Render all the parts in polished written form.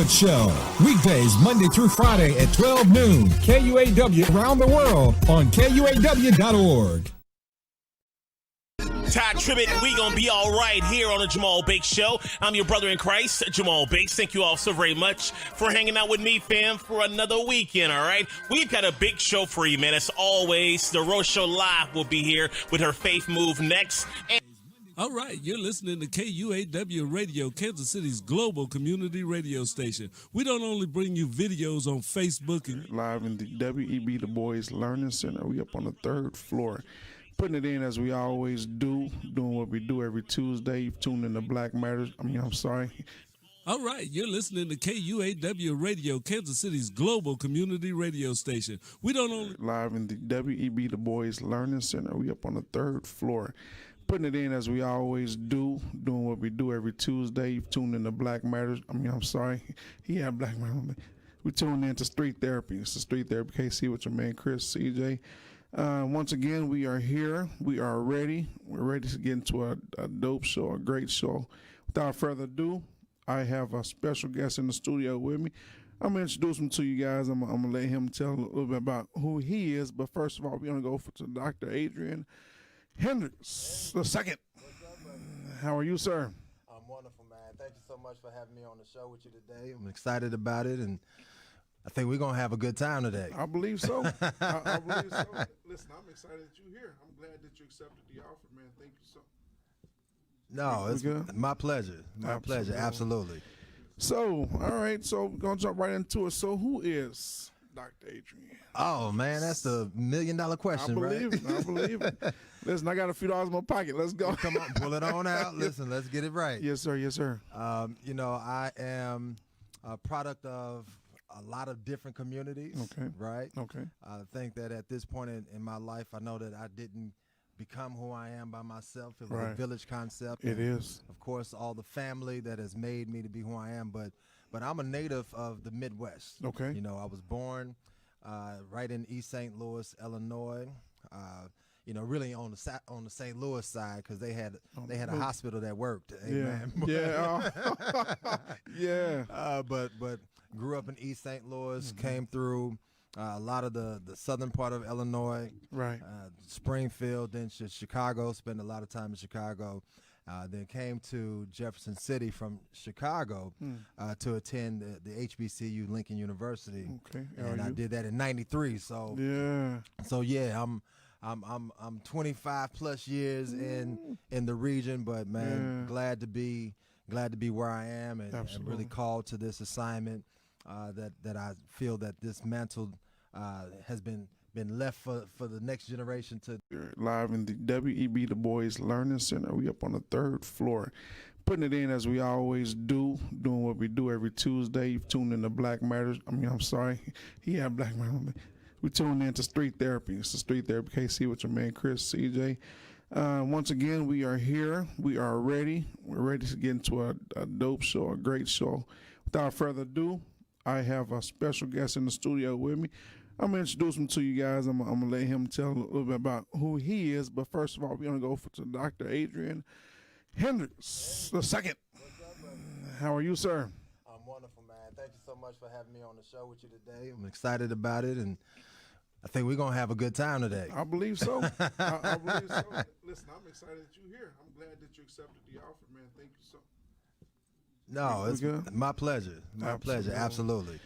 Show. Weekdays Monday through Friday at 12 noon. KUAW around the world on KUAW.org. Todd Tribbett, we gonna be all right here on the Jamal Bakes Show. I'm your brother in Christ, Jamal Bakes. Thank you all so very much for hanging out with me, fam, for another weekend, all right? We've got a big show for you, man. As always, the Rose Show Live will be here with her Faith Move next. All right, you're listening to KUAW Radio, Kansas City's global community radio station. We don't only bring you videos on Facebook and live in the WEB Du Bois Learning Center. We up on the third floor, putting it in as we always do, doing what we do every Tuesday. You've tuned in to Black Matters. All right, you're listening to KUAW Radio, Kansas City's global community radio station. We don't only live in the WEB Du Bois Learning Center. We up on the third floor, putting it in as we always do, doing what we do every Tuesday. You've tuned in to Black Matters. Black Matters. We tuned in to Street Therapy. It's the Street Therapy KC with your man Chris, CJ. Once again, we are here. We are ready. We're ready to get into a dope show, a great show. Without further ado, I have a special guest in the studio with me. I'm going to introduce him to you guys. I'm going to let him tell a little bit about who he is. But first of all, we're going to go to Dr. Adrian Hendricks II. How are you, sir? I'm wonderful, man. Thank you so much for having me on the show with you today. I'm excited about it, and I think we're going to have a good time today. I believe so. I believe so. Listen, I'm excited that you're here. I'm glad that you accepted the offer, man. Thank you so much. No, it's my pleasure. My pleasure, absolutely. So, all right, so we're going to jump right into it. So who is Dr. Adrian? Oh, man, that's the $1 million question, right? I believe it. Listen, I got a few dollars in my pocket. Let's go. Come on, pull it on out. Listen, let's get it right. Yes, sir. Yes, sir. I am a product of a lot of different communities, right? Okay. I think that at this point in my life, I know that I didn't become who I am by myself. It was a village concept. It is. Of course, all the family that has made me to be who I am, but I'm a native of the Midwest. Okay. You know, I was born right in East St. Louis, Illinois. Really on the St. Louis side, because they had a hospital that worked. Amen. Yeah. Yeah. But grew up in East St. Louis, came through a lot of the southern part of Illinois, right? Springfield, then Chicago. Spent a lot of time in Chicago. Then came to Jefferson City from Chicago to attend the HBCU Lincoln University. Okay, and I did that in '93. So yeah, I'm 25 plus years in the region, but man, glad to be where I am and really called to this assignment. That I feel that this mantle has been left for the next generation to. Live in the WEB Du Bois Learning Center. We up on the third floor, putting it in as we always do, doing what we do every Tuesday. You've tuned in to Black Matters. Black Matters. We tuned in to Street Therapy. It's the Street Therapy KC with your man Chris, CJ. Once again, we are here. We are ready. We're ready to get into a dope show, a great show. Without further ado, I have a special guest in the studio with me. I'm going to introduce him to you guys. I'm going to let him tell a little bit about who he is. But first of all, we're going to go to Dr. Adrian Hendricks II. How are you, sir? I'm wonderful, man. Thank you so much for having me on the show with you today. I'm excited about it, and I think we're going to have a good time today. I believe so. I believe so. Listen, I'm excited that you're here. I'm glad that you accepted the offer, man. Thank you so much. No, it's my pleasure. My pleasure, absolutely.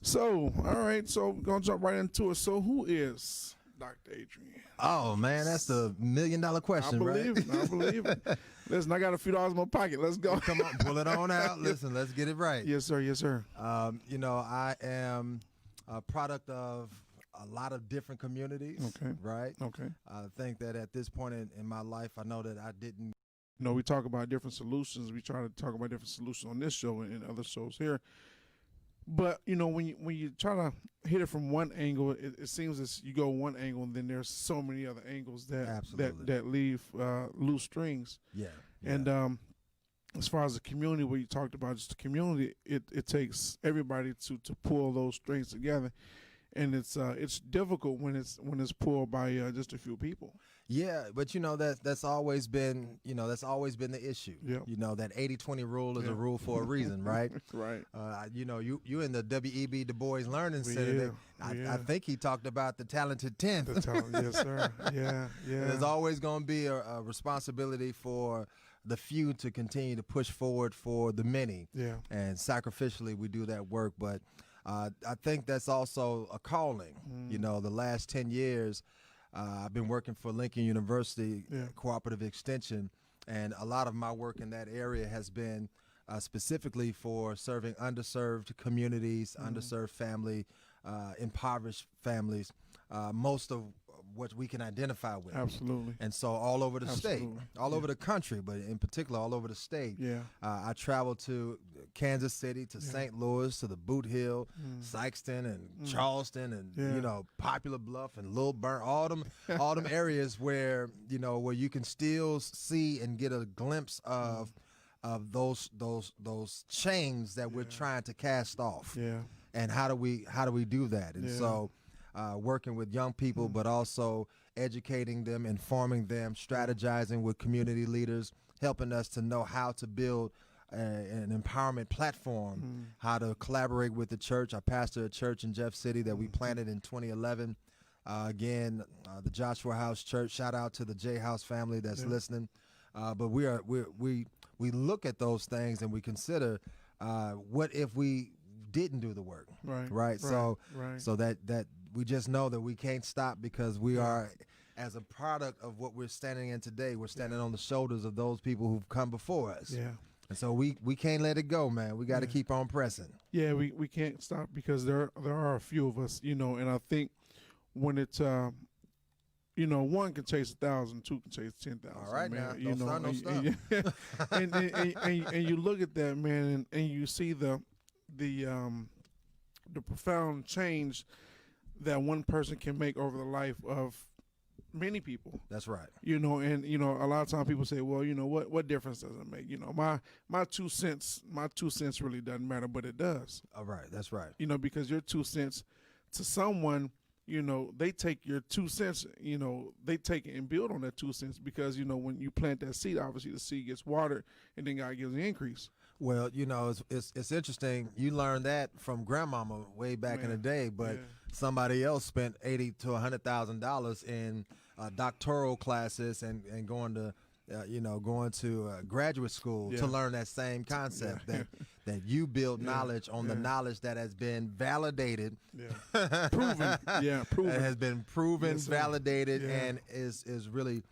So, all right, so we're going to jump right into it. So who is Dr. Adrian? Oh, man, that's the $1 million question, right? I believe it. Listen, I got a few dollars in my pocket. Let's go. Come on, pull it on out. Listen, let's get it right. Yes, sir. Yes, sir. I am a product of a lot of different communities, right? Okay. I think that at this point in my life, I know that I didn't. We talk about different solutions. We try to talk about different solutions on this show and other shows here. But, when you try to hit it from one angle, it seems as you go one angle, and then there's so many other angles that leave loose strings. Yeah. And as far as the community, where you talked about just the community, it takes everybody to pull those strings together. And it's difficult when it's pulled by just a few people. Yeah, but that's always been the issue. Yep. That 80-20 rule is a rule for a reason, right? Right. You in the W.E.B. Du Bois Learning Center. I think he talked about the talented 10th. Yes, sir. Yeah. And there's always going to be a responsibility for the few to continue to push forward for the many. Yeah. And sacrificially we do that work, but I think that's also a calling. The last 10 years. I've been working for Lincoln University Cooperative Extension, and a lot of my work in that area has been specifically for serving underserved communities, underserved family, impoverished families, most of what we can identify with. Absolutely. And so all over the state, all over the country, but in particular all over the state. Yeah. I traveled to Kansas City, to St. Louis, to the Boot Hill, Sykeston, and Charleston, and Poplar Bluff and Little Burn, all them areas where where you can still see and get a glimpse of those chains that we're trying to cast off. Yeah. And how do we do that? And so working with young people, but also educating them, informing them, strategizing with community leaders, helping us to know how to build an empowerment platform, how to collaborate with the church. I pastor a church in Jeff City that we planted in 2011. The Joshua House Church. Shout out to the J House family that's listening. But we look at those things and we consider what if we didn't do the work, right? So that we just know that we can't stop because we are, as a product of what we're standing in today, we're standing on the shoulders of those people who've come before us. Yeah. And so we can't let it go, man. We got to keep on pressing. Yeah, we can't stop because there are a few of us, and I think when it's one can chase 1,000, two can chase 10,000. All right, man. Now, don't stop. And you look at that, man, and you see the profound change that one person can make over the life of many people. That's right. And a lot of times people say, well, what difference does it make? My 2 cents really doesn't matter, but it does. All right, that's right. Because your 2 cents to someone, they take your 2 cents, they take it and build on that 2 cents because, when you plant that seed, obviously the seed gets watered and then God gives the increase. Well, it's interesting. You learned that from grandmama way back in the day, but somebody else spent $80,000 to $100,000 in doctoral classes and going to graduate school to learn that same concept that you build knowledge on the knowledge that has been validated, proven, that has been proven, validated, and is really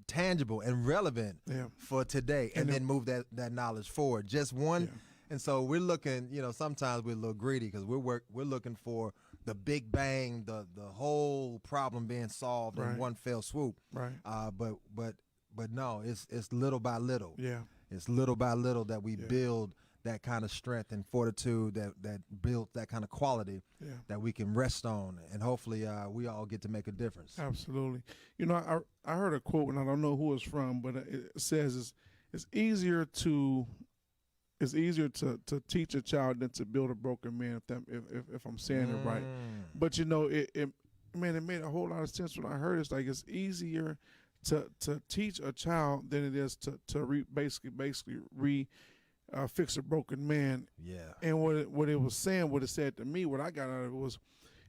tangible and relevant for today, and then move that knowledge forward. Just one, and so we're looking. Sometimes we're a little greedy because we're looking for the big bang, the whole problem being solved in one fell swoop. Right. But no, it's little by little. Yeah. It's little by little that we build that kind of strength and fortitude that builds that kind of quality that we can rest on, and hopefully we all get to make a difference. Absolutely. I heard a quote, and I don't know who it's from, but it says it's easier to teach a child than to build a broken man, if I'm saying it right. But it made a whole lot of sense when I heard it. It's like it's easier to teach a child than it is to basically fix a broken man. Yeah. And what it said to me, what I got out of it was,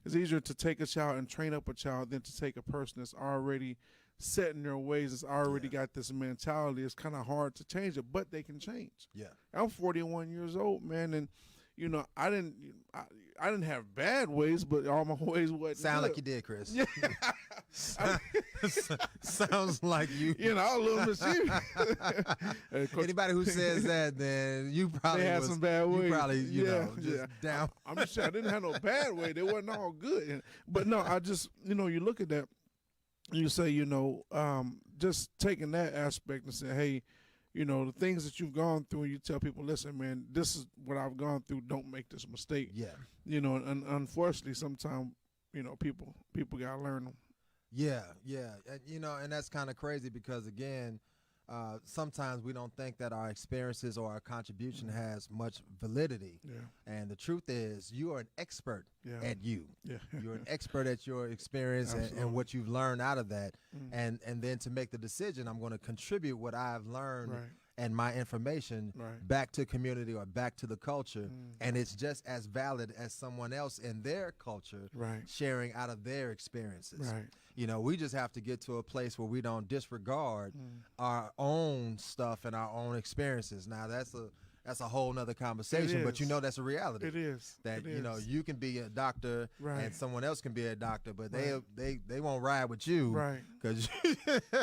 it's easier to take a child and train up a child than to take a person that's already set in their ways, that's already got this mentality. It's kind of hard to change it, but they can change. Yeah. I'm 41 years old, man, and I didn't have bad ways, but all my ways wasn't sound good. Like you did, Chris. Yeah. Sounds like you. A little mischievous. Anybody who says that, then you probably had some bad ways. You probably, down. I'm just saying I didn't have no bad way. They wasn't all good. But no, I just, you look at that, and you say, just taking that aspect and say, hey, the things that you've gone through, and you tell people, listen, man, this is what I've gone through. Don't make this mistake. Yeah. And unfortunately, sometimes, people got to learn them. Yeah. And that's kind of crazy because, again, sometimes we don't think that our experiences or our contribution has much validity. Yeah. And the truth is, you are an expert at you. Yeah. You're an expert at your experience and what you've learned out of that. And then to make the decision, I'm going to contribute what I've learned and my information back to community or back to the culture. And it's just as valid as someone else in their culture sharing out of their experiences. Right. You know, we just have to get to a place where we don't disregard our own stuff and our own experiences. Now, that's a whole nother conversation, but you know that's a reality. It is. That, you know, you can be a doctor and someone else can be a doctor, but they won't ride with you. Right. Because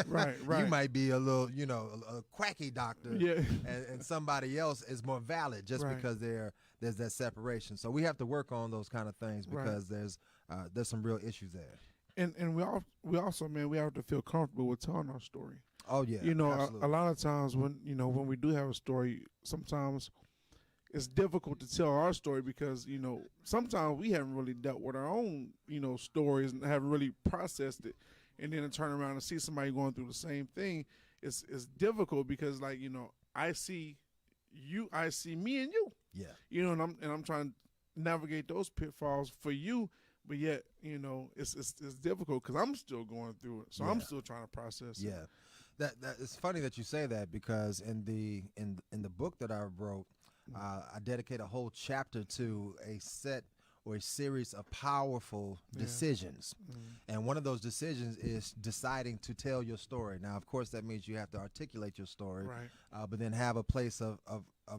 right. you might be a little, you know, a quacky doctor. Yeah. And somebody else is more valid just because there's that separation. So we have to work on those kind of things because there's some real issues there. And we also, man, we have to feel comfortable with telling our story. Oh yeah, you know, a lot of times when we do have a story, sometimes it's difficult to tell our story because, you know, sometimes we haven't really dealt with our own, you know, stories and haven't really processed it, and then to turn around and see somebody going through the same thing, it's difficult because, like, you know, I see me and you, you know, and I'm trying to navigate those pitfalls for you. But yet, you know, it's difficult because I'm still going through it, so I'm still trying to process it. That it's funny that you say that because in the book that I wrote, I dedicate a whole chapter to a set or a series of powerful decisions, and one of those decisions is deciding to tell your story. Now, of course, that means you have to articulate your story, but then have a place of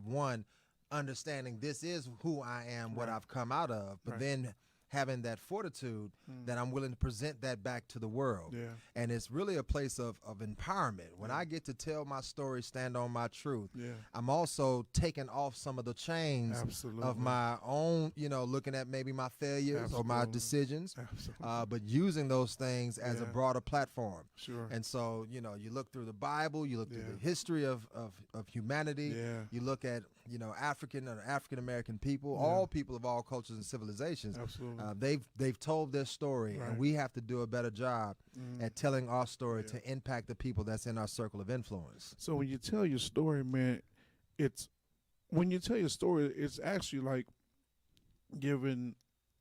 one understanding this is who I am, what I've come out of, but then having that fortitude that I'm willing to present that back to the world. And it's really a place of empowerment. When I get to tell my story, stand on my truth, I'm also taking off some of the chains of my own, you know, looking at maybe my failures or my decisions, but using those things as a broader platform. And so, you know, you look through the Bible, you look through the history of humanity, you look at, you know, African American people, all people of all cultures and civilizations. They've told their story, and we have to do a better job at telling our story to impact the people that's in our circle of influence. So when you tell your story, man, it's actually like giving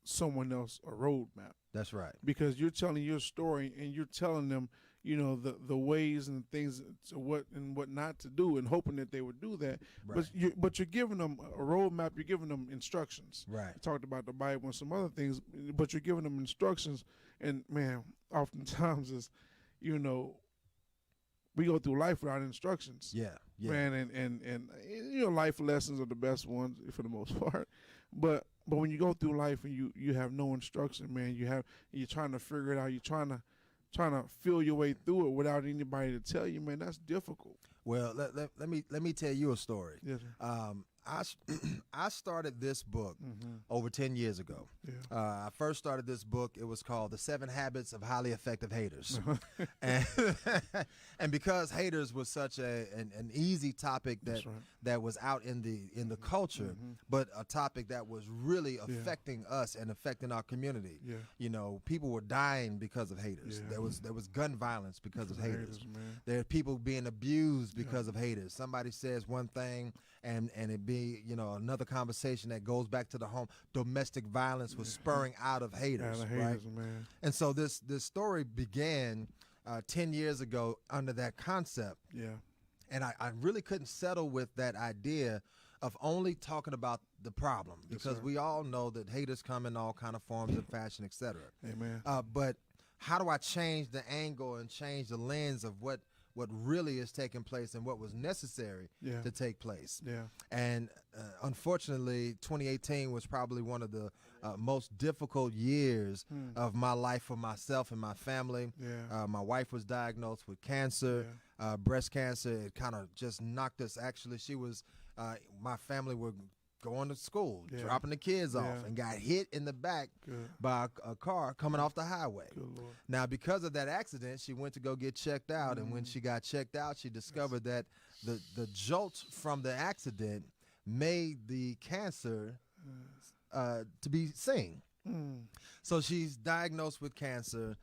someone else a roadmap. That's right. Because you're telling your story and you're telling them, you know, the ways and things to what not to do, and hoping that they would do that. But you're giving them a roadmap. You're giving them instructions. You talked about the Bible and some other things, but you're giving them instructions. And man, oftentimes is, you know, we go through life without instructions. Man, and you know, life lessons are the best ones for the most part. But when you go through life and you have no instruction, man, you're trying to figure it out. You're trying to feel your way through it without anybody to tell you, man, that's difficult. Well, let me tell you a story. Yes, I started this book over 10 years ago. I first started this book. It was called The 7 Habits of Highly Effective Haters. And because haters was such an easy topic that was out in the culture, but a topic that was really affecting us and affecting our community. You know, people were dying because of haters. There was gun violence because of haters. There are people being abused because of haters. Somebody says one thing and it be, you know, another conversation that goes back to the home. Domestic violence was spurring out of haters, right? Man. And so this story began 10 years ago under that concept. And I really couldn't settle with that idea of only talking about the problem, because we all know that haters come in all kind of forms and fashion, etc. Amen. But how do I change the angle and change the lens of what really is taking place and what was necessary to take place? And unfortunately, 2018 was probably one of the most difficult years of my life for myself and my family. My wife was diagnosed with cancer, breast cancer. It kind of just knocked us. Actually, she was, my family were going to school, dropping the kids off, and got hit in the back by a car coming off the highway. Now, because of that accident, she went to go get checked out, and when she got checked out, she discovered that the jolt from the accident made the cancer to be seen. So she's diagnosed with cancer.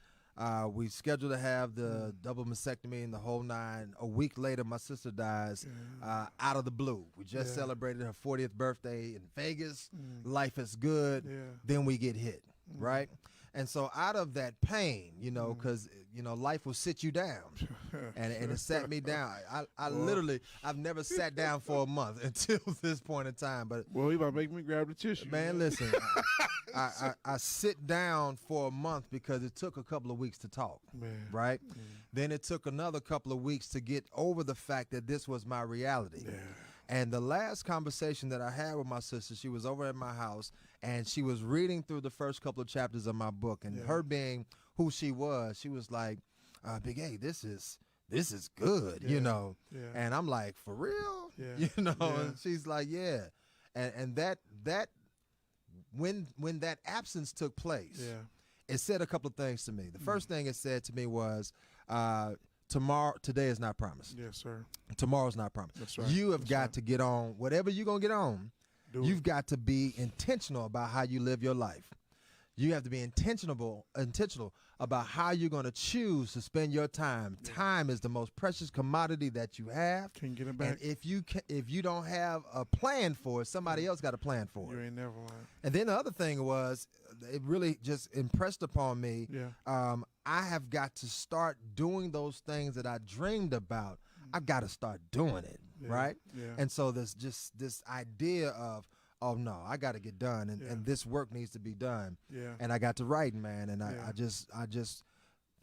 We scheduled to have the double mastectomy and the whole nine. A week later, my sister dies out of the blue. We just celebrated her 40th birthday in Vegas. Life is good. Then we get hit, right? And so out of that pain, you know, because, you know, life will sit you down. And it sat me down. I literally, I've never sat down for a month until this point in time. But well, you about to make me grab the tissue. Man, listen, I sit down for a month because it took a couple of weeks to talk, right? Then it took another couple of weeks to get over the fact that this was my reality. And the last conversation that I had with my sister, she was over at my house, and she was reading through the first couple of chapters of my book. And her being who she was like, Big A, this is good, you know. And I'm like, for real? You know, and she's like, yeah. And that when that absence took place, it said a couple of things to me. The first thing it said to me was, today is not promised. Yes, sir. Tomorrow's not promised. That's right. You have got to get on whatever you're going to get on. You've got to be intentional about how you live your life. You have to be intentional about how you're going to choose to spend your time. Time is the most precious commodity that you have. Can't get it back. And if you don't have a plan for it, somebody else got a plan for it. You ain't never lying. And then the other thing was, it really just impressed upon me. I have got to start doing those things that I dreamed about. I got to start doing it, right? And so there's just this idea of, oh no, I got to get done, and this work needs to be done. And I got to writing, man, and I just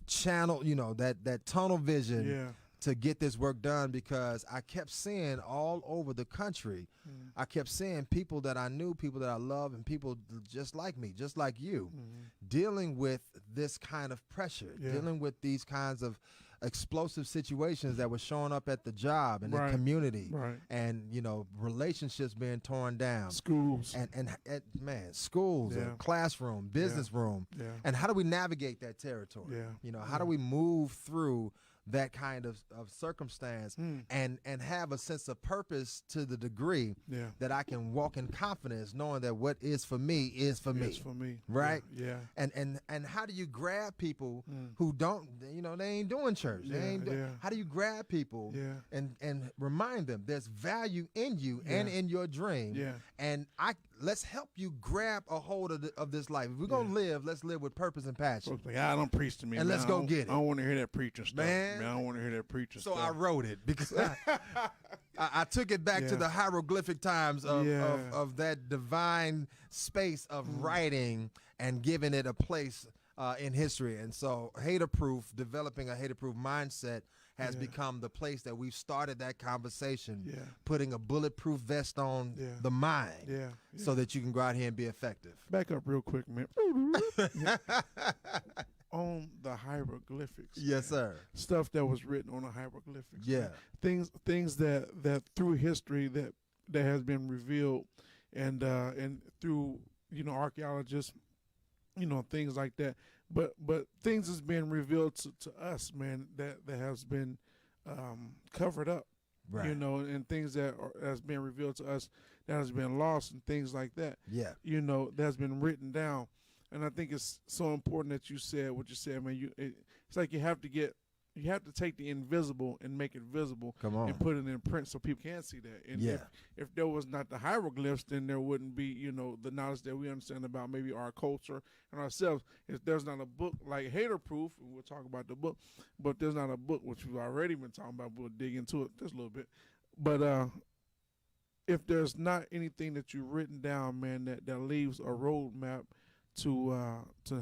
channeled, you know, that tunnel vision to get this work done, because I kept seeing all over the country, I kept seeing people that I knew, people that I love, and people just like me, just like you, dealing with this kind of pressure, dealing with these kinds of explosive situations that were showing up at the job and the community, and, you know, relationships being torn down, schools and schools, a classroom, business room, and how do we navigate that territory? You know, how do we move through that kind of circumstance and have a sense of purpose to the degree that I can walk in confidence, knowing that what is for me is for me. It's for me. Right? And how do you grab people who don't, you know, they ain't doing church. How do you grab people and remind them there's value in you and in your dream? And let's help you grab a hold of this life. If we're going to live, let's live with purpose and passion. Like, I don't preach to me, and man. let's go get it. I don't want to hear that preaching stuff. Man, I don't want to hear that preaching stuff. So I wrote it because I took it back to the hieroglyphic times of that divine space of writing and giving it a place in history. And so developing a hater-proof mindset has become the place that we've started that conversation, putting a bulletproof vest on the mind so that you can go out here and be effective. Back up real quick, man. On the hieroglyphics. Yes, sir. Stuff that was written on the hieroglyphics. Yeah. Things that through history that has been revealed and through, you know, archaeologists, you know, things like that. But things has been revealed to us, man, that has been covered up. Right. You know, and things that has been revealed to us that has been lost and things like that. Yeah. You know, that has been written down. And I think it's so important that you said what you said, man. It's like you have to take the invisible and make it visible. Come on. And put it in print so people can see that. And if there was not the hieroglyphs, then there wouldn't be, you know, the knowledge that we understand about maybe our culture and ourselves. If there's not a book like Hater Proof, and we'll talk about the book, but there's not a book, which we've already been talking about, we'll dig into it just a little bit. But if there's not anything that you've written down, man, that leaves a roadmap to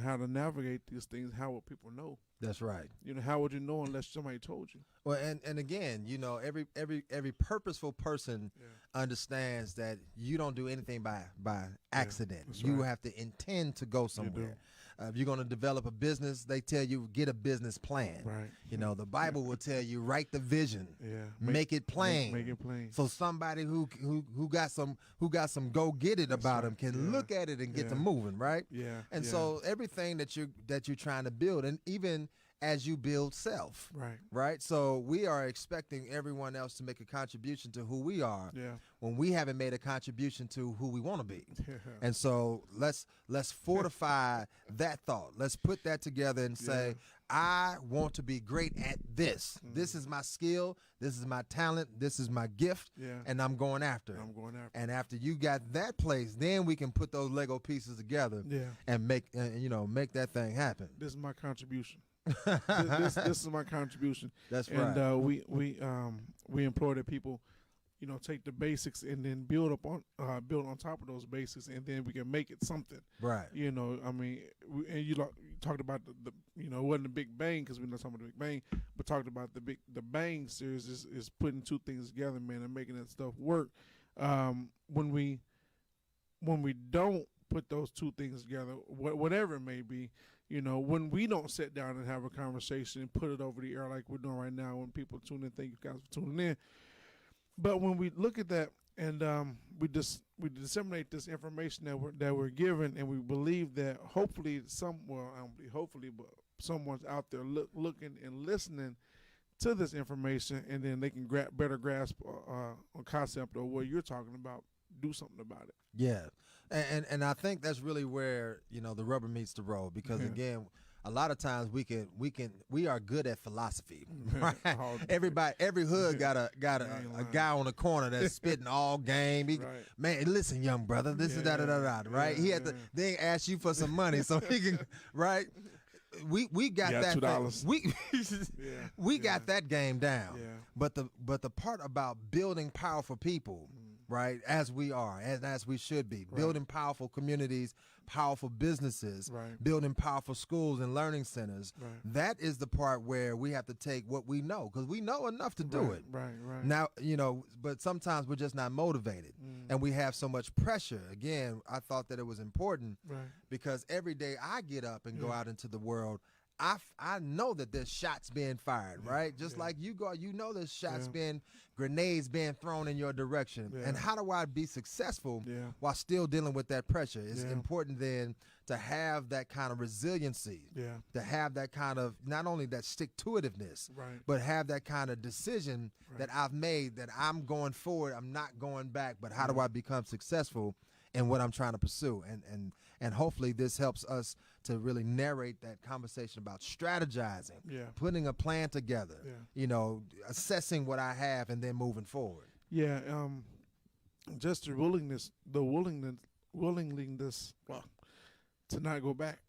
how to navigate these things, how would people know? That's right. You know, how would you know unless somebody told you? Well, and again, you know, every purposeful person understands that you don't do anything by accident. You have to intend to go somewhere. If you're going to develop a business, they tell you get a business plan. Right. You know, the Bible will tell you write the vision. Yeah. Make it plain. Make it plain. So somebody who got some go get it about them can look at it and get to moving. Right. Yeah. And so everything that you're trying to build, and even as you build self. Right. So we are expecting everyone else to make a contribution to who we are. Yeah. When we haven't made a contribution to who we want to be. And so let's fortify that thought. Let's put that together and say, I want to be great at this. This is my skill. This is my talent. This is my gift. And I'm going after it. And after you got that place, then we can put those Lego pieces together and make that thing happen. This is my contribution. this is my contribution. That's right. And we implore that people, take the basics and then build on top of those basics, and then we can make it something. Right. I mean, and you talked about the it wasn't a big bang because we're not talking about the big bang, but talked about the bang series is putting two things together, man, and making that stuff work. When we don't put those two things together, whatever it may be, when we don't sit down and have a conversation and put it over the air like we're doing right now, when people tune in, thank you guys for tuning in. But when we look at that and we disseminate this information that we're given, and we believe that hopefully but someone's out there looking and listening to this information, and then they can better grasp a concept of what you're talking about, do something about it. Yeah, and I think that's really where the rubber meets the road, because again, a lot of times we are good at philosophy, right? Every hood got a guy on the corner that's spitting all game. Man, listen, young brother, this is da-da-da-da, right? He had to then ask you for some money so he can, right? We got that $2. We got that game down. But the part about building powerful people, right, as we are, as we should be, building powerful communities, powerful businesses, building powerful schools and learning centers. That is the part where we have to take what we know, because we know enough to do it. Now, but sometimes we're just not motivated, and we have so much pressure. Again, I thought that it was important because every day I get up and go out into the world, I know that there's shots being fired, right? Just like you go, there's shots grenades being thrown in your direction. And how do I be successful while still dealing with that pressure? It's important then to have that kind of resiliency, to have that kind of, not only that stick-to-itiveness, but have that kind of decision that I've made, that I'm going forward, I'm not going back, but how do I become successful in what I'm trying to pursue? And hopefully this helps us to really narrate that conversation about strategizing, putting a plan together, assessing what I have, and then moving forward. Just the willingness, to not go back.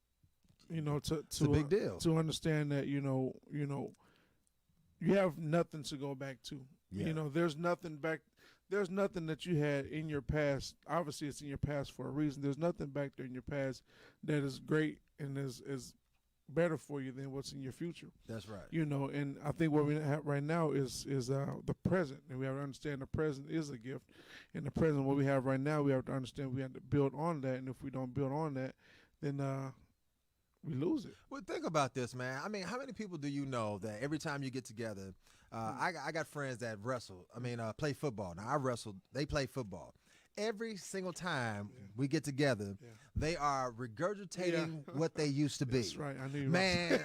It's a big deal. To understand that you have nothing to go back to. There's nothing back. There's nothing that you had in your past. Obviously, it's in your past for a reason. There's nothing back there in your past that is great and is better for you than what's in your future. That's right. And I think what we have right now is the present, and we have to understand the present is a gift. And the present, what we have right now, we have to understand we have to build on that. And if we don't build on that, then we lose it. Well, think about this, man. I mean, how many people do you know that every time you get together, I got friends that wrestle. Play football. Now, I wrestle. They play football. Every single time we get together, they are regurgitating what they used to be. That's right. I knew you. Man,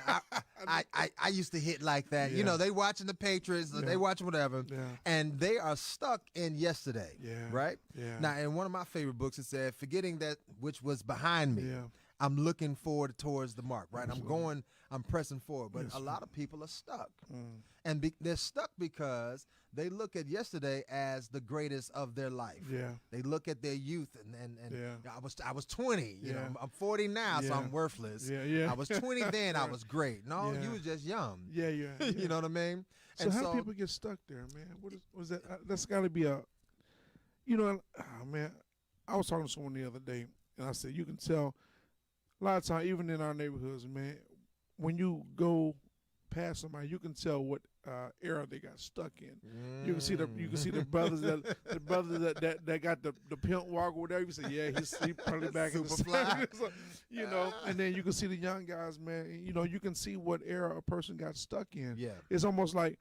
I used to hit like that. They watching the Patriots, they watching whatever, and they are stuck in yesterday, right? Now, in one of my favorite books, it said, forgetting that which was behind me. I'm looking forward towards the mark, right? Absolutely. I'm pressing forward. But a lot of people are stuck. And they're stuck because they look at yesterday as the greatest of their life. They look at their youth and I was 20. I'm 40 now, so I'm worthless. I was 20 then, I was great. No, you was just young. You know what I mean? So how people get stuck there, man? Was that? That's got to be a, man. I was talking to someone the other day, and I said, you can tell. A lot of times, even in our neighborhoods, man, when you go past somebody, you can tell what era they got stuck in. You can see the brothers that got the pimp walk or whatever. You say, yeah, he's probably back in the Superfly. so, and then you can see the young guys, man. You can see what era a person got stuck in. It's almost like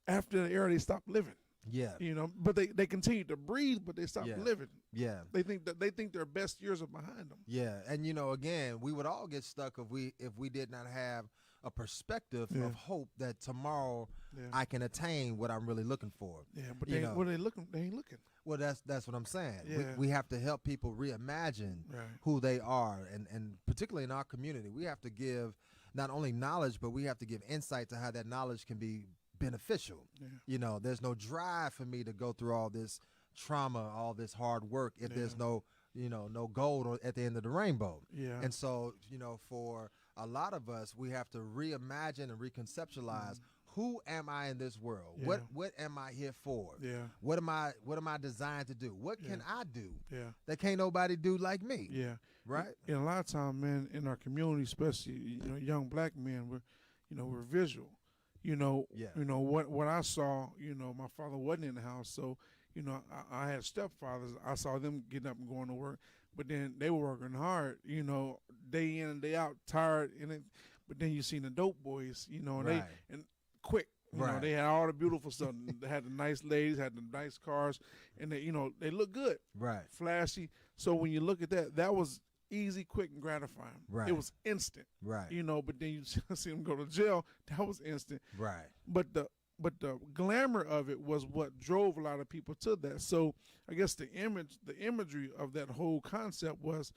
after the era they stopped living. But they continue to breathe, but they stop living. They think their best years are behind them. And again, we would all get stuck if we did not have a perspective of hope that tomorrow I can attain what I'm really looking for. But they ain't looking. Well, that's what I'm saying. We have to help people reimagine who they are, and particularly in our community, we have to give not only knowledge, but we have to give insight to how that knowledge can be beneficial. Yeah. There's no drive for me to go through all this trauma, all this hard work if there's no gold at the end of the rainbow. Yeah. And so, for a lot of us, we have to reimagine and reconceptualize who am I in this world? Yeah. What am I here for? Yeah. What am I designed to do? What can I do Yeah. that can't nobody do like me? Yeah. Right? And a lot of times, man, in our community, especially young black men, we're visual. What I saw. My father wasn't in the house, so I had stepfathers. I saw them getting up and going to work, but then they were working hard. Day in and day out, tired, but then you seen the dope boys. Right. They quick. Right. They had all the beautiful stuff. They had the nice ladies, had the nice cars, and they look good, Right. flashy. So when you look at that, that was easy, quick, and gratifying. Right. It was instant. Right. But then you see them go to jail. That was instant. Right. But the glamour of it was what drove a lot of people to that. So I guess the imagery of that whole concept was,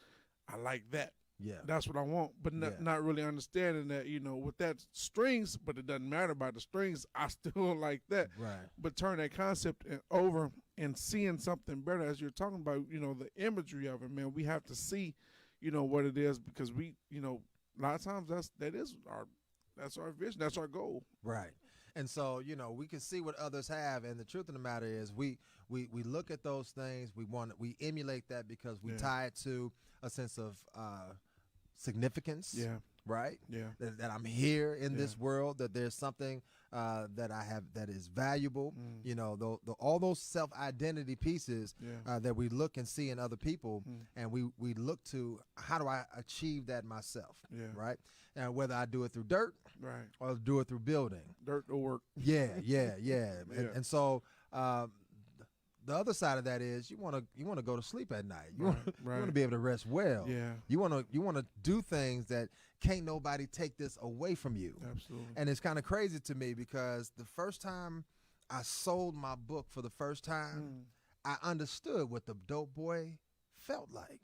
I like that. Yeah. That's what I want, but not really understanding that, with that strings, but it doesn't matter about the strings. I still like that. Right. But turn that concept over and seeing something better, as you're talking about, the imagery of it, man. We have to see, what it is, because we, a lot of times that's our vision, that's our goal. Right. And so, we can see what others have, and the truth of the matter is we look at those things, we emulate that because we tie it to a sense of significance. Yeah. Right? Yeah. That I'm here in this world, that there's something that I have that is valuable. All those self-identity pieces that we look and see in other people, and we look to, how do I achieve that myself? Yeah. Right? And whether I do it through dirt, Right. or do it through building. Dirt or work. Yeah. And so the other side of that is you want to go to sleep at night. You want to be able to rest well. Yeah. You want to do things that can't nobody take this away from you. Absolutely. And it's kind of crazy to me because the first time I sold my book for the first time, I understood what the dope boy felt like.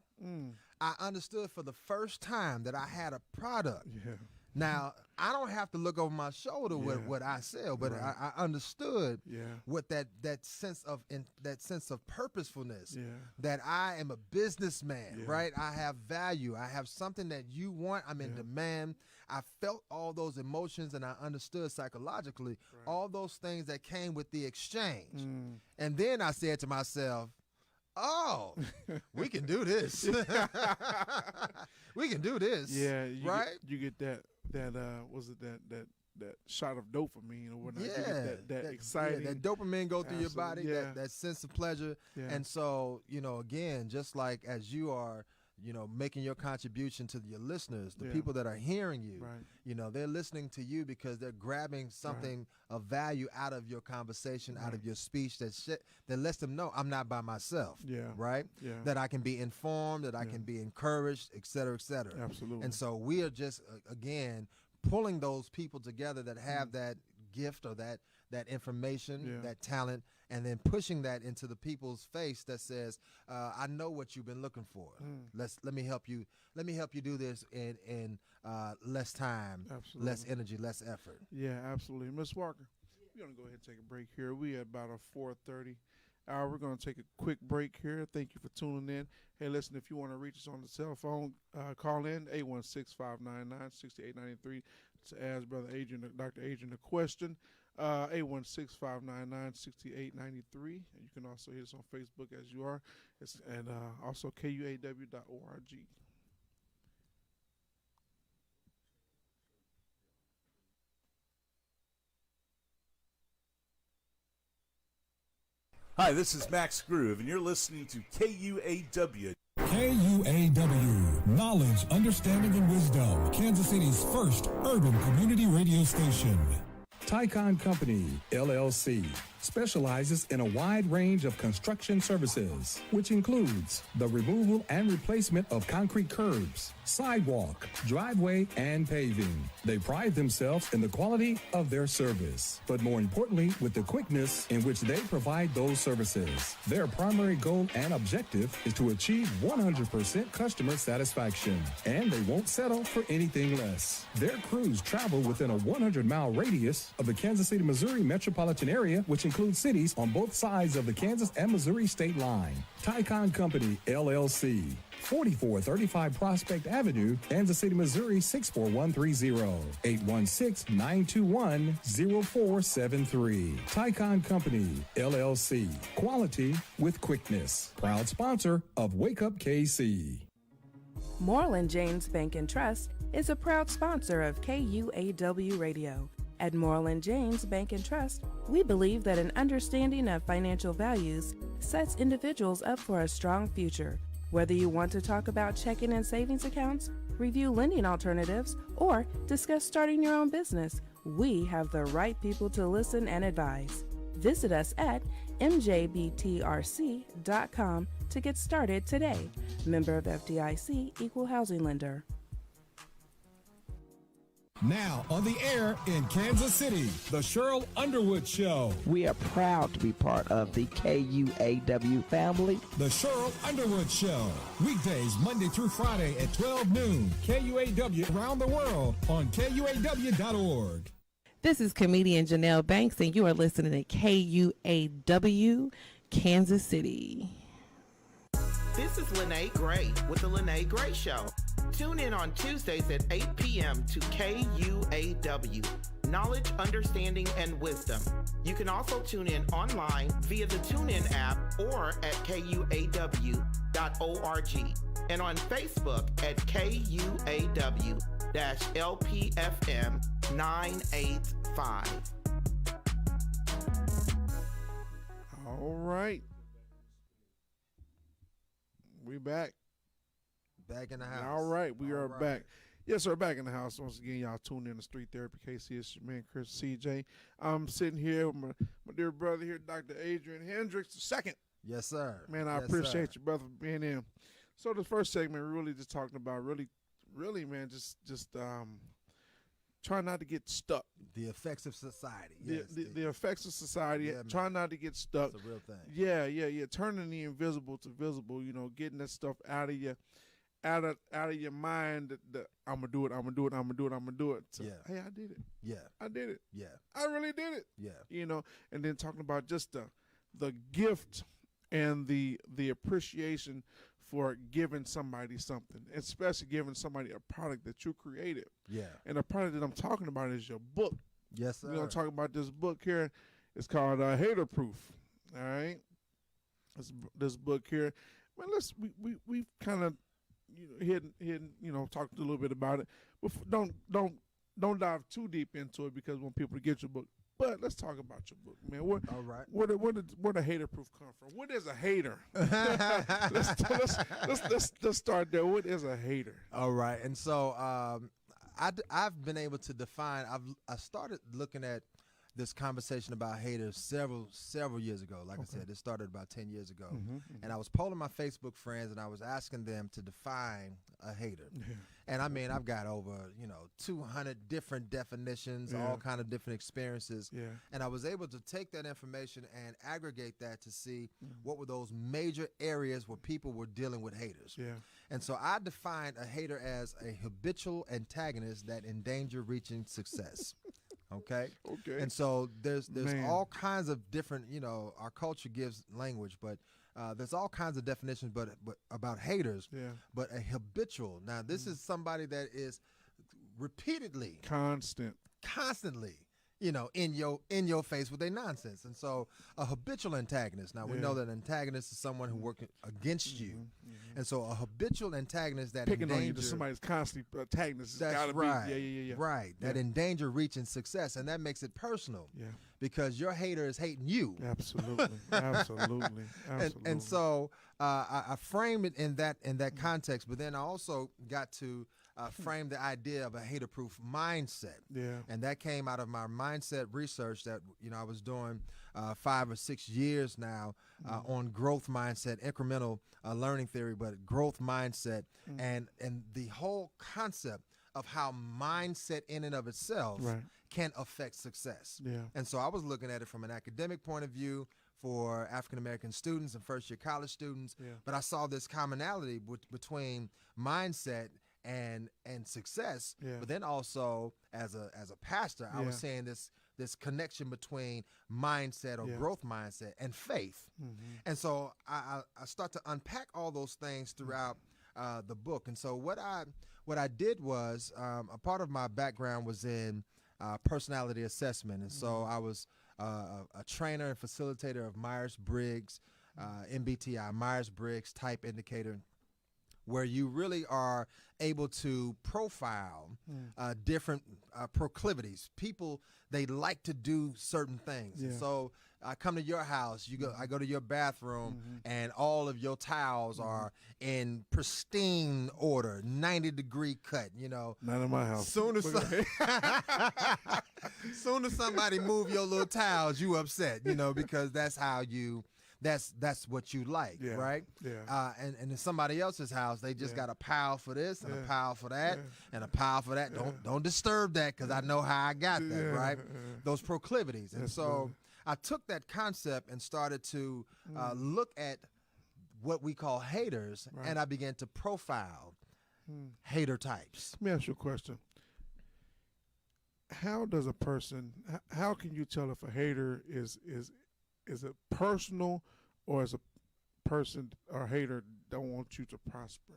I understood for the first time that I had a product. Yeah. Now, I don't have to look over my shoulder with what I sell, but I understood what that sense of purposefulness, that I am a businessman, right? I have value. I have something that you want. I'm in demand. I felt all those emotions, and I understood psychologically all those things that came with the exchange. And then I said to myself, oh, we can do this. We can do this. Yeah, right? You get that was it that shot of dopamine or whatnot. Yeah, you get that exciting. that dopamine go through your body, yeah. that sense of pleasure. Yeah. And so, again, just like as you are, making your contribution to your listeners, the people that are hearing you, they're listening to you because they're grabbing something of value out of your conversation, out of your speech that lets them know I'm not by myself, right? Yeah. That I can be informed, that I can be encouraged, et cetera, et cetera. Absolutely. And so we are just, again, pulling those people together that have that gift or that information, that talent, and then pushing that into the people's face that says, I know what you've been looking for. Let me help you. Let me help you do this in less time, less energy, less effort. Yeah, absolutely. Ms. Walker, we're going to go ahead and take a break here. We at about a 4:30 hour. We're going to take a quick break here. Thank you for tuning in. Hey, listen, if you want to reach us on the cell phone, call in 816-599-6893 to ask Brother Adrian, Dr. Adrian, a question. 816-599-6893. And you can also hit us on Facebook as you are. And also KUAW.org. Hi, this is Max Groove, and you're listening to KUAW. KUAW, knowledge, understanding, and wisdom. Kansas City's first urban community radio station. Tycon Company, LLC, specializes in a wide range of construction services, which includes the removal and replacement of concrete curbs, sidewalk, driveway, and paving. They pride themselves in the quality of their service, but more importantly, with the quickness in which they provide those services. Their primary goal and objective is to achieve 100% customer satisfaction, and they won't settle for anything less. Their crews travel within a 100-mile radius of the Kansas City, Missouri metropolitan area, which includes cities on both sides of the Kansas and Missouri state line. Tycon Company, LLC. 4435 Prospect Avenue, Kansas City, Missouri 64130. 816-921-0473. Tycon Company, LLC. Quality with quickness. Proud sponsor of Wake Up KC. Moreland James Bank and Trust is a proud sponsor of KUAW Radio. At Moreland James Bank and Trust, we believe that an understanding of financial values sets individuals up for a strong future. Whether you want to talk about checking and savings accounts, review lending alternatives, or discuss starting your own business, we have the right people to listen and advise. Visit us at mjbtrc.com to get started today. Member of FDIC, Equal Housing Lender. Now on the air in Kansas City, the Cheryl Underwood Show. We are proud to be part of the KUAW family. The Cheryl Underwood Show. Weekdays Monday through Friday at 12 noon. KUAW around the world on KUAW.org. This is comedian Janelle Banks, and you are listening to KUAW Kansas City. This is Lene Gray with the Lene Gray Show. Tune in on Tuesdays at 8 p.m. to KUAW, Knowledge, Understanding, and Wisdom. You can also tune in online via the TuneIn app or at KUAW.org and on Facebook at KUAW-LPFM 985. All right. We back. Back in the house. All right, we are back. Yes, sir, back in the house. Once again, y'all tuned in to Street Therapy KC. It's your man, Chris CJ. I'm sitting here with my dear brother here, Dr. Adrian Hendricks II. Yes, sir. Man, I appreciate you, brother, for being in. So the first segment, we're really just talking about really, man, just try not to get stuck. The effects of society. The effects of society. Yeah, try not to get stuck. It's a real thing. Yeah. Turning the invisible to visible. Getting that stuff out of your mind. That I'm gonna do it. So, yeah. Hey, I did it. Yeah. I did it. Yeah. I really did it. Yeah. And then talking about just the gift and the appreciation for giving somebody something, especially giving somebody a product that you created. Yeah. And the product that I'm talking about is your book. Yes, sir. We're going to talk about this book here. It's called Hater Proof. All right. This book here. Man, we've kind of talked a little bit about it. But don't dive too deep into it because we want people to get your book. But let's talk about your book, man. All right. Where the hater proof come from? What is a hater? let's start there. What is a hater? All right. And so I've been able to define. I started looking at this conversation about haters several years ago. Like I said, it started about 10 years ago. And I was polling my Facebook friends and I was asking them to define a hater. Yeah. And I mean, I've got over, 200 different definitions, all kind of different experiences. Yeah. And I was able to take that information and aggregate that to see what were those major areas where people were dealing with haters. Yeah. And so I defined a hater as a habitual antagonist that endanger reaching success. Okay. And so there's all kinds of different, our culture gives language, but there's all kinds of definitions, but about haters. Yeah. But a habitual. Now this is somebody that is repeatedly constantly, in your face with their nonsense. And so a habitual antagonist. Now we know that an antagonist is someone who works against you. And so a habitual antagonist that picking on you to somebody's constantly antagonist. That's right. Yeah. Right. That endanger reaching success, and that makes it personal. Yeah. Because your hater is hating you. Absolutely. And so I framed it in that context, but then I also got to framed the idea of a hater-proof mindset. Yeah. And that came out of my mindset research that, I was doing 5 or 6 years now on growth mindset, incremental learning theory, but growth mindset, and the whole concept of how mindset in and of itself can affect success. Yeah. And so I was looking at it from an academic point of view for African-American students and first-year college students, but I saw this commonality between mindset and success, but then also as a pastor, I was saying this connection between mindset or growth mindset and faith. And so I start to unpack all those things throughout the book. And so what I did was, a part of my background was in personality assessment, and so I was a trainer and facilitator of Myers-Briggs, MBTI, Myers-Briggs type indicator, where you really are able to profile different proclivities. People, they like to do certain things. And so I come to your house, I go to your bathroom, and all of your towels are in pristine order, 90-degree cut, Not in my house. Soon as somebody move your little towels, you upset, because that's how you... That's what you like, right? Yeah. And in somebody else's house, they just got a pile for this and a pile for that and a pile for that. Don't disturb that, because I know how I got that, right? Those proclivities. And so I took that concept and started to look at what we call haters, and I began to profile hater types. Let me ask you a question. How can you tell if a hater is it personal, or is a person or hater don't want you to prosper?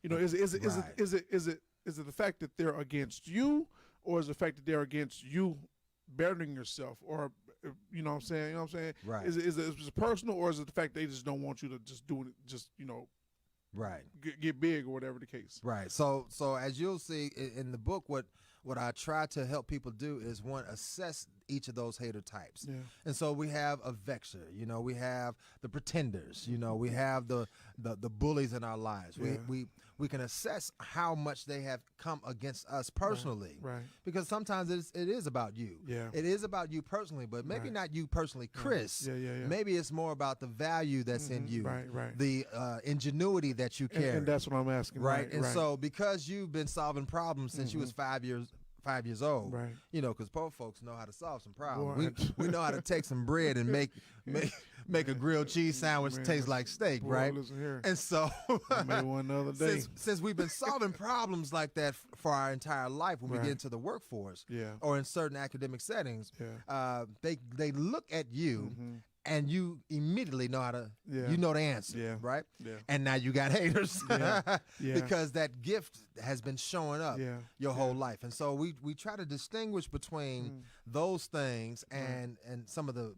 Is it the fact that they're against you, or is it the fact that they're against you bettering yourself, or you know what I'm saying? Right. Is it personal, or is it the fact they just don't want you to just do it, right, get big, or whatever the case? Right. So as you'll see in the book, what I try to help people do is, one, assess each of those hater types. Yeah. And so we have a vexer, we have the pretenders, we have the bullies in our lives. Yeah. We can assess how much they have come against us personally. Right. Because sometimes it is about you. Yeah. It is about you personally, but maybe not you personally, Chris. Yeah. Maybe it's more about the value that's in you. Right. The ingenuity that you carry. And that's what I'm asking. Right. And so because you've been solving problems since you was 5 years old, right? Because poor folks know how to solve some problems. We know how to take some bread and make a grilled cheese sandwich taste like steak, right? Listen here. And so I made one the other day. Since we've been solving problems like that for our entire life, when we get into the workforce, or in certain academic settings, they look at you. And you immediately know how to, you know the answer, right? Yeah. And now you got haters Yeah. because that gift has been showing up your whole life. And so we try to distinguish between those things and some of the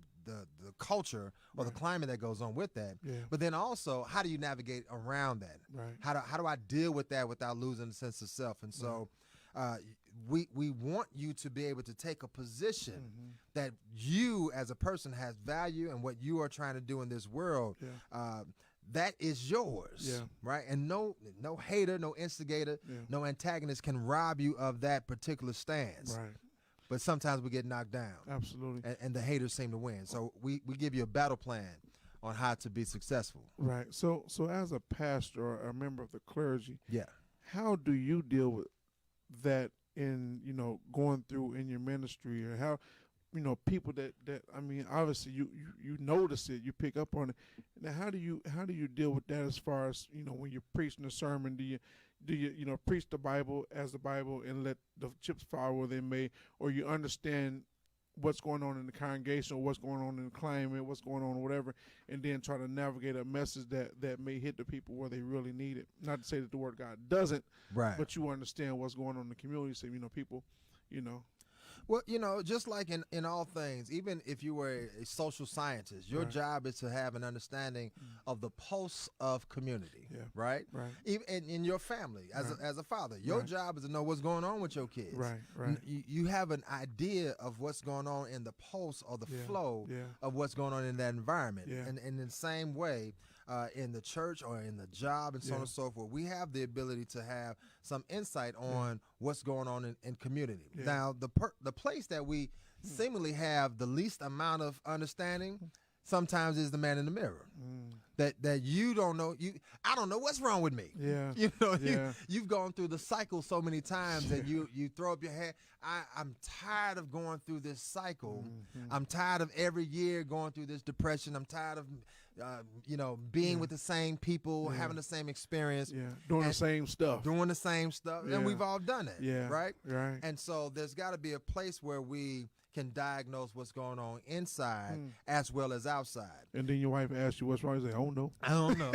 culture or the climate that goes on with that. Yeah. But then also, how do you navigate around that? Right. How do I deal with that without losing the sense of self? And so we want you to be able to take a position that you as a person has value, and what you are trying to do in this world, that is yours, right? And no hater, no instigator, no antagonist can rob you of that particular stance. Right. But sometimes we get knocked down. Absolutely. And the haters seem to win. So we give you a battle plan on how to be successful. Right. So as a pastor or a member of the clergy, how do you deal with that in going through in your ministry, or how people that I mean, obviously you notice it, you pick up on it. Now how do you deal with that, as far as when you're preaching a sermon? Do you preach the Bible as the Bible and let the chips fall where they may, or you understand what's going on in the congregation, or what's going on in the climate, what's going on, whatever, and then try to navigate a message that may hit the people where they really need it? Not to say that the Word of God doesn't, but you understand what's going on in the community. So people, Well, just like in all things, even if you were a social scientist, your job is to have an understanding of the pulse of community, right? Right. Even in your family, as a father, your job is to know what's going on with your kids. Right. You have an idea of what's going on in the pulse or the flow of what's going on in that environment. Yeah. And in the same way, in the church or in the job and so on and so forth, we have the ability to have some insight on what's going on in community. Now, the place that we seemingly have the least amount of understanding sometimes is the man in the mirror. That you don't know. I don't know what's wrong with me. You know, you've gone through the cycle so many times and you throw up your hand. I'm tired of going through this cycle. I'm tired of every year going through this depression. I'm tired of being with the same people, having the same experience, doing the same stuff. And we've all done it, right? Right. And so there's got to be a place where we can diagnose what's going on inside as well as outside. And then your wife asks you what's wrong. You say, I don't know. I don't know.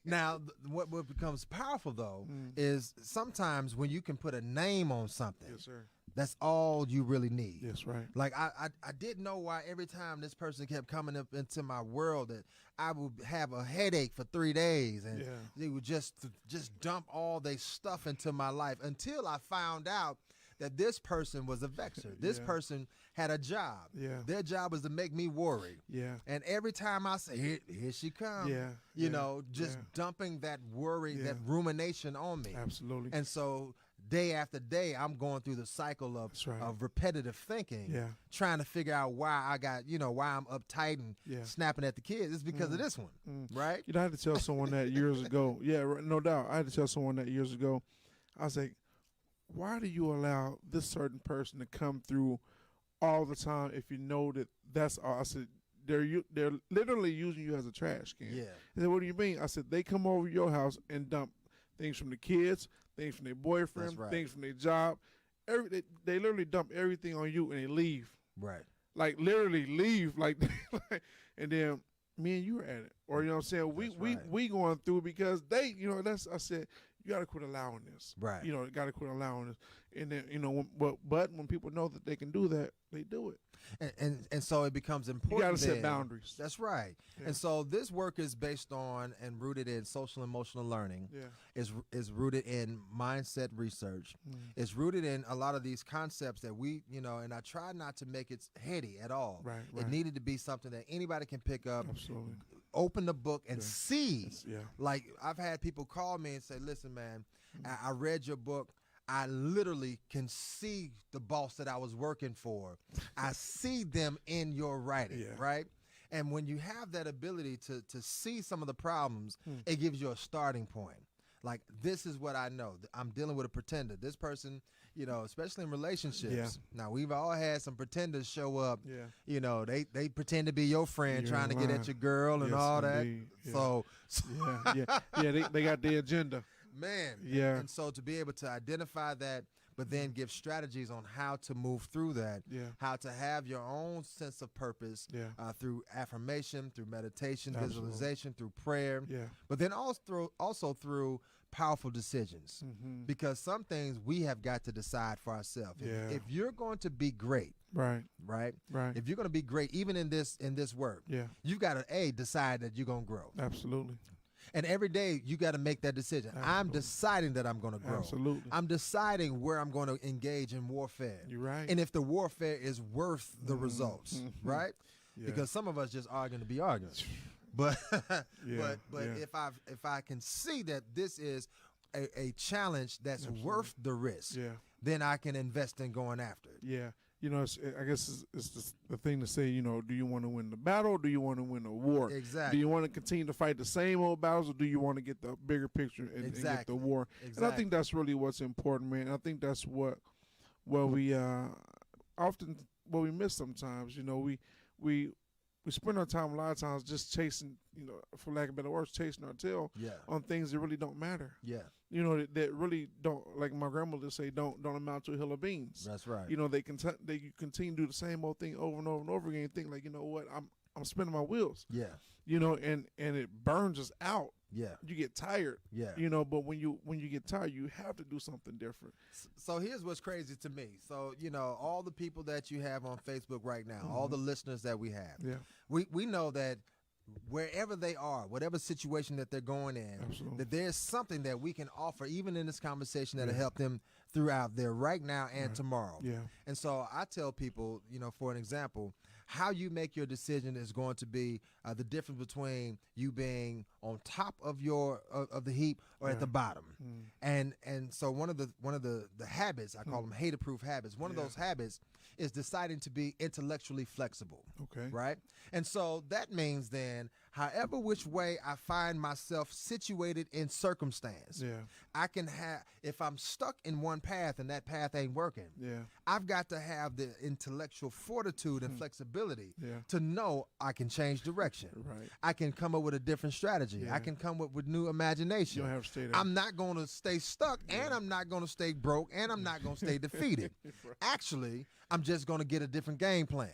Now, what becomes powerful, though, is sometimes when you can put a name on something. Yes, sir. That's all you really need. That's right. Like I didn't know why every time this person kept coming up into my world that I would have a headache for 3 days and they would just dump all their stuff into my life until I found out that this person was a vexer. This person had a job. Their job was to make me worry. And every time I say, here she comes, dumping that worry, that rumination on me. Absolutely. And so day after day, I'm going through the cycle of repetitive thinking, trying to figure out why I got, why I'm uptight and snapping at the kids. It's because of this one, right? I had to tell someone that years ago. No doubt. I had to tell someone that years ago. I was like, why do you allow this certain person to come through all the time if you know that that's all? I said, they're literally using you as a trash can. He said, what do you mean? I said, they come over your house and dump things from the kids, things from their boyfriend, things from their job. They literally dump everything on you and they leave. Right. Like literally leave. Like and then me and you are at it. Or you know what I'm saying? We going through because they, I said, you got to quit allowing this. Right. Got to quit allowing this. And then, but when people know that they can do that, they do it. And so it becomes important. You got to set boundaries. That's right. Yeah. And so this work is based on and rooted in social emotional learning. Is rooted in mindset research. It's rooted in a lot of these concepts that we, and I try not to make it heady at all. Right. It needed to be something that anybody can pick up. Absolutely. Open the book and see. Yeah. Like I've had people call me and say, listen, man, I read your book. I literally can see the boss that I was working for. I see them in your writing, right? And when you have that ability to see some of the problems, it gives you a starting point. Like, this is what I know. I'm dealing with a pretender. This person, especially in relationships. Now, we've all had some pretenders show up. They pretend to be your friend trying to get at your girl and all that. So, they got their agenda. Man. And so to be able to identify that, but then give strategies on how to move through that, how to have your own sense of purpose through affirmation, through meditation, visualization, through prayer, but then also through powerful decisions. Because some things we have got to decide for ourselves. If you're going to be great, right? If you're going to be great, even in this work, you've got to decide that you're going to grow. Absolutely. And every day you got to make that decision. Absolutely. I'm deciding that I'm going to grow. Absolutely. I'm deciding where I'm going to engage in warfare. You're right. And if the warfare is worth the results, right? Because some of us just are going to be arguing. But if I can see that this is a challenge that's worth the risk, then I can invest in going after it. I guess it's the thing to say, do you want to win the battle or do you want to win a war? Exactly. Do you want to continue to fight the same old battles or do you want to get the bigger picture and get the war? Exactly. And I think that's really what's important, man. I think that's what we often we miss sometimes. We spend our time a lot of times just chasing, for lack of better words, chasing our tail on things that really don't matter. That really don't, like my grandmother say, don't amount to a hill of beans. That's right. They continue to do the same old thing over and over and over again and think like, what, I'm spinning my wheels. And it burns us out. You get tired. But when you get tired, you have to do something different. So here's what's crazy to me. So, all the people that you have on Facebook right now, all the listeners that we have, we know that wherever they are, whatever situation that they're going in, that there's something that we can offer, even in this conversation, that'll help them throughout their right now and tomorrow. And so I tell people, for an example, how you make your decision is going to be the difference between you being on top of of the heap or at the bottom. And so one of the habits, I call them hater-proof habits. One of those habits is deciding to be intellectually flexible. Okay. Right? And so that means then, however which way I find myself situated in circumstance, I can have, if I'm stuck in one path and that path ain't working, I've got to have the intellectual fortitude and flexibility to know I can change direction. Right. I can come up with a different strategy. I can come up with new imagination. You don't have to stay there. I'm not going to stay stuck, and I'm not going to stay broke, and I'm not going to stay defeated. Actually, I'm just going to get a different game plan.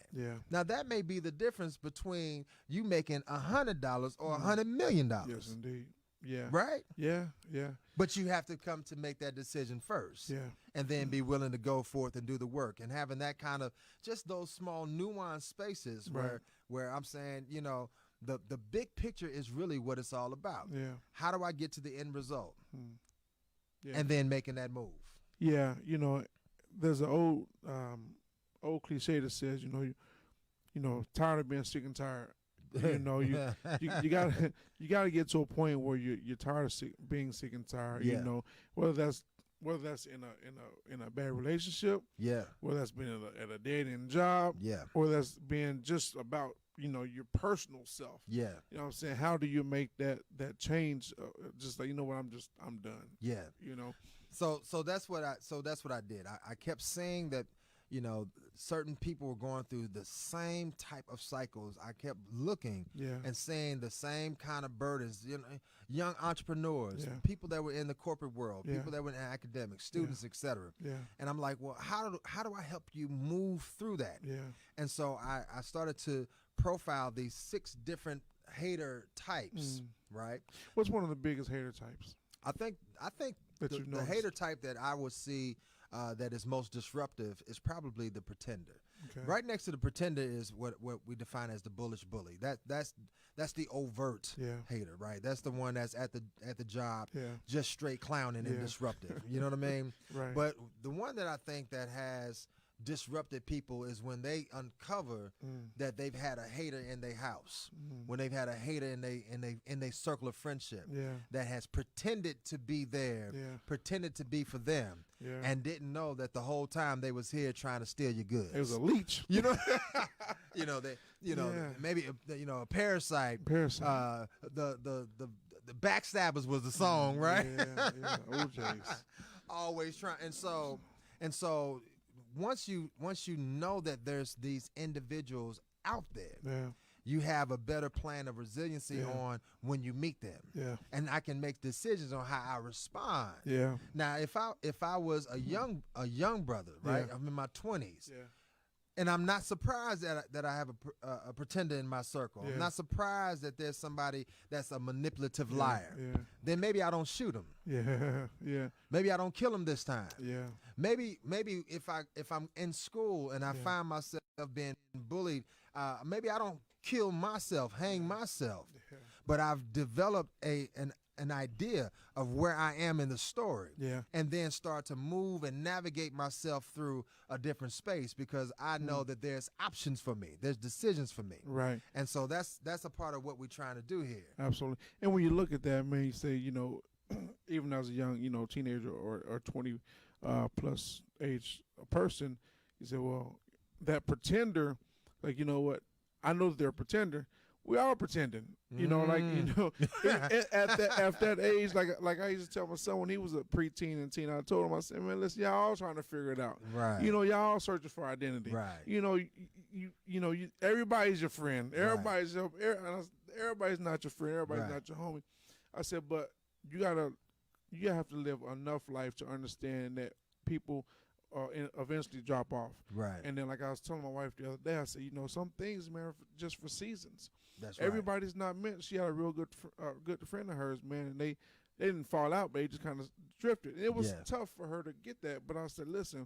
Now, that may be the difference between you making $100 or $100 million. Yes, indeed. Yeah. Right? Yeah. But you have to come to make that decision first. And then be willing to go forth and do the work. And having that kind of, just those small nuanced spaces where I'm saying, you know, the big picture is really what it's all about. How do I get to the end result? And then making that move. Yeah, you know, there's an old cliche that says, you know, tired of being sick and tired. You know, you gotta get to a point where you're tired of being sick and tired. You know, whether that's in a bad relationship, whether that's been at a dead end job, or that's being just about, you know, your personal self. You know what I'm saying? How do you make that change? Just like, you know what, I'm done. You know. So that's what I did. I kept saying that, you know, certain people were going through the same type of cycles. I kept looking and seeing the same kind of burdens. You know, young entrepreneurs, people that were in the corporate world, people that were in academics, students, etc. And I'm like, well, how do I help you move through that? And so I started to profile these 6 different hater types. Right. What's one of the biggest hater types? I think the hater type that I would see that is most disruptive is probably the pretender. Right next to the pretender is what we define as the bullish bully. That's the overt hater, right? That's the one that's at the job just straight clowning and disruptive. You know what I mean? Right. But the one that I think that has disrupted people is when they uncover that they've had a hater in their house, when they've had a hater in their circle of friendship that has pretended to be there, pretended to be for them, and didn't know that the whole time they was here trying to steal your goods. It was a leech. You know, maybe a parasite. The Backstabbers was the song, right? OJ's. Always trying, and so. Once you know that there's these individuals out there, you have a better plan of resiliency on when you meet them. And I can make decisions on how I respond. Now, if I was a young brother, right? I'm in my 20s. And I'm not surprised that I have a pretender in my circle. I'm not surprised that there's somebody that's a manipulative liar. Then maybe I don't shoot him. Maybe I don't kill him this time. Maybe if I'm in school and I find myself being bullied, maybe I don't kill myself, hang myself. But I've developed an idea of where I am in the story, and then start to move and navigate myself through a different space because I know that there's options for me, there's decisions for me, right? And so that's a part of what we're trying to do here. Absolutely. And when you look at that, man, you say, you know, even as a young, you know, teenager or 20 plus age person, you say, well, that pretender, like, you know what? I know that they're a pretender. We all pretending, you know, like, you know, at that age, like I used to tell my son when he was a preteen and teen, I told him, I said, man, listen, y'all all trying to figure it out. Right. You know, y'all all searching for identity. Right. You know, everybody's your friend. Everybody's everybody's not your friend. Everybody's not your homie. I said, but you have to live enough life to understand that people eventually drop off. Right. And then, like I was telling my wife the other day, I said, you know, some things, man, are just for seasons. That's right. Everybody's not meant. She had a real good friend of hers, man, and they didn't fall out, but they just kind of drifted. And it was tough for her to get that. But I said, listen,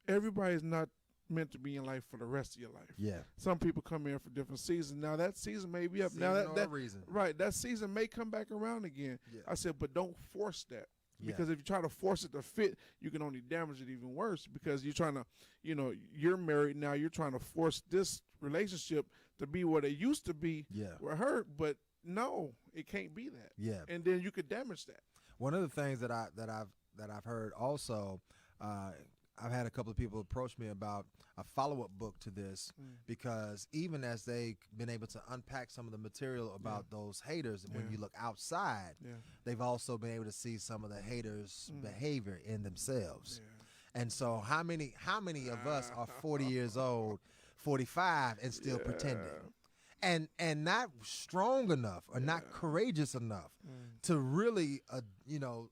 everybody's not meant to be in life for the rest of your life. Yeah. Some people come in for different seasons. Now that season may be up. Season now that reason. Right. That season may come back around again. Yeah. I said, but don't force that. Because if you try to force it to fit, you can only damage it even worse, because you're trying to, you're married now, you're trying to force this relationship to be what it used to be with her, but no, it can't be that. Yeah. And then you could damage that. One of the things that I've heard also, I've had a couple of people approach me about a follow-up book to this, because even as they've been able to unpack some of the material about those haters, when you look outside, they've also been able to see some of the haters' behavior in themselves. And so how many of us are 40 years old, 45, and still pretending? And not strong enough or not courageous enough to really,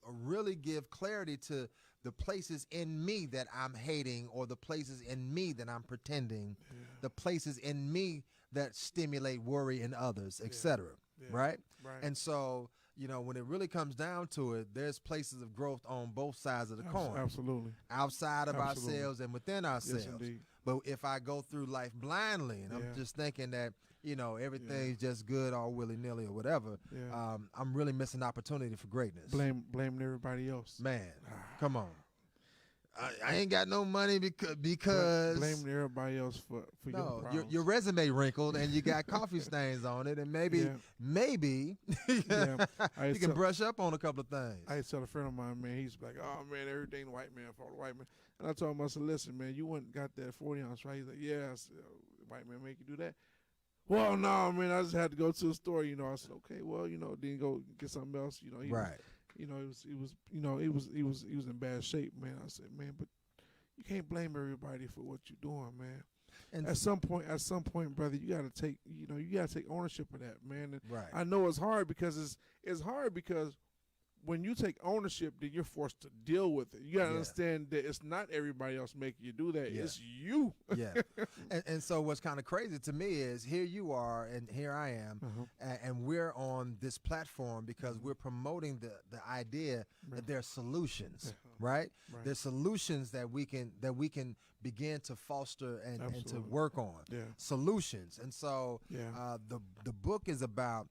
really give clarity to the places in me that I'm hating, or the places in me that I'm pretending, the places in me that stimulate worry in others, etc. Right? And so, when it really comes down to it, there's places of growth on both sides of the coin. Absolutely. Outside of ourselves and within ourselves. Yes, indeed. But if I go through life blindly and I'm just thinking that, everything's just good all willy-nilly or whatever, I'm really missing opportunity for greatness. Blaming everybody else. Man, come on. I ain't got no money because blaming everybody else for your problems. Your resume wrinkled and you got coffee stains on it, and maybe you can brush up on a couple of things. I tell a friend of mine, man, he's like, oh man, everything the white man for the white man. And I told him, I said, listen, man, you wouldn't got that 40 ounce, right? He's like, yeah. I said, white man make you do that? Well, no, man, I just had to go to the store. I said, okay, well, then go get something else. He was in bad shape, man. I said, man, but you can't blame everybody for what you're doing, man. And at some point, brother, you gotta take ownership of that, man. And I know it's hard because it's hard because when you take ownership, then you're forced to deal with it. You gotta understand that it's not everybody else making you do that. It's you. And so what's kind of crazy to me is here you are and here I am, and we're on this platform because we're promoting the idea that there are solutions, right? There's solutions that we can begin to foster and to work on. Solutions. And so the book is about